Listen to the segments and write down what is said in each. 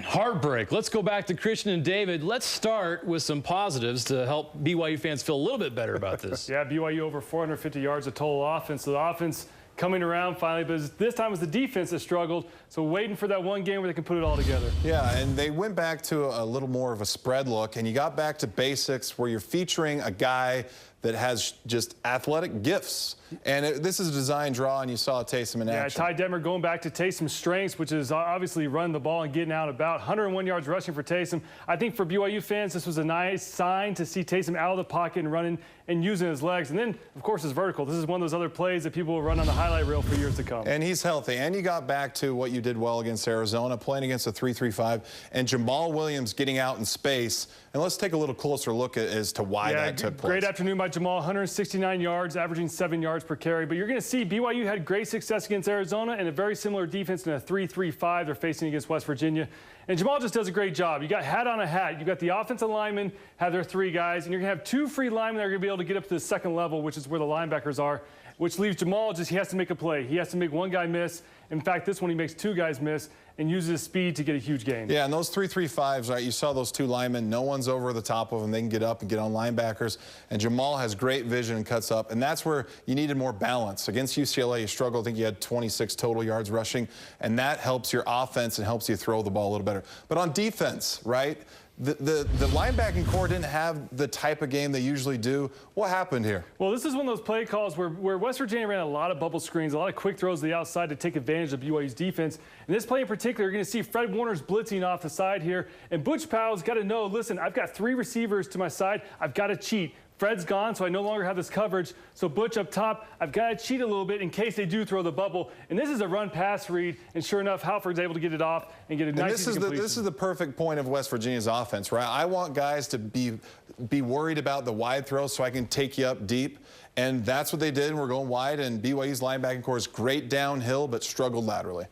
Heartbreak. Let's go back to Christian and David. Let's start with some positives to help BYU fans feel a little bit better about this. Yeah, BYU over 450 yards of total offense. So the offense coming around finally, but this time it was the defense that struggled. So waiting for that one game where they can put it all together. Yeah, and they went back to a little more of a spread look, and you got back to basics where you're featuring a guy that has just athletic gifts. And this is a design draw, and you saw Taysom in action. Yeah, Ty Detmer going back to Taysom's strengths, which is obviously running the ball and getting out about. 101 yards rushing for Taysom. I think for BYU fans, this was a nice sign to see Taysom out of the pocket and running and using his legs. And then, of course, his vertical. This is one of those other plays that people will run on the highlight reel for years to come. And he's healthy. And you got back to what you did well against Arizona, playing against a 3-3-5, and Jamal Williams getting out in space. And let's take a little closer look as to why that took place. Great afternoon by Jamal, 169 yards, averaging 7 yards per carry. But you're going to see BYU had great success against Arizona and a very similar defense in a 3-3-5 they're facing against West Virginia. And Jamal just does a great job. You got hat on a hat. You got the offensive linemen have their 3 guys, and you're going to have 2 free linemen that are going to be able to get up to the second level, which is where the linebackers are, which leaves Jamal he has to make a play. He has to make one guy miss. In fact, this one he makes 2 guys miss and uses his speed to get a huge gain. Yeah, and those 3-3-5s, right, you saw those 2 linemen. No one's over the top of them. They can get up and get on linebackers. And Jamal has great vision and cuts up. And that's where you needed more balance. Against UCLA, you struggled. I think you had 26 total yards rushing. And that helps your offense and helps you throw the ball a little better. But on defense, right, the linebacking core didn't have the type of game they usually do. What happened here? Well, this is one of those play calls where West Virginia ran a lot of bubble screens, a lot of quick throws to the outside to take advantage of BYU's defense. In this play in particular, you're going to see Fred Warner's blitzing off the side here. And Butch Powell's got to know, listen, I've got 3 receivers to my side. I've got to cheat. Fred's gone, so I no longer have this coverage. So Butch up top, I've got to cheat a little bit in case they do throw the bubble. And this is a run-pass read, and sure enough, Halford's able to get it off and get a nice completion. This is the perfect point of West Virginia's offense, right? I want guys to be worried about the wide throw so I can take you up deep. And that's what they did. We're going wide, and BYU's linebacking core is great downhill but struggled laterally.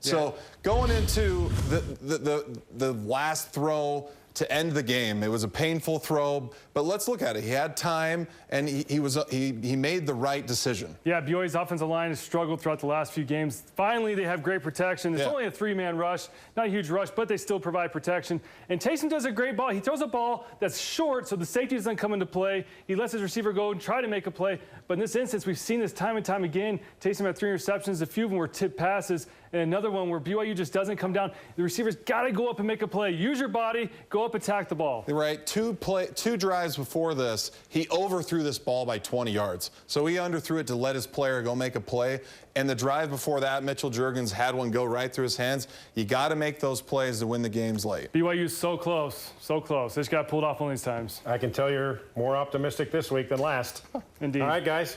Yeah. So going into the last throw to end the game, it was a painful throw, but let's look at it. He had time, and he made the right decision. Yeah, BYU's offensive line has struggled throughout the last few games. Finally, they have great protection. It's only a 3-man rush, not a huge rush, but they still provide protection. And Taysom does a great ball. He throws a ball that's short, so the safety doesn't come into play. He lets his receiver go and try to make a play. But in this instance, we've seen this time and time again. Taysom had 3 interceptions. A few of them were tipped passes, and another one where BYU just doesn't come down. The receivers got to go up and make a play. Use your body, go up, attack the ball. Right, 2 drives before this, he overthrew this ball by 20 yards. So he underthrew it to let his player go make a play. And the drive before that, Mitchell Juergens had one go right through his hands. You got to make those plays to win the games late. BYU's so close, so close. They just got pulled off one of these times. I can tell you're more optimistic this week than last. Indeed. All right, guys.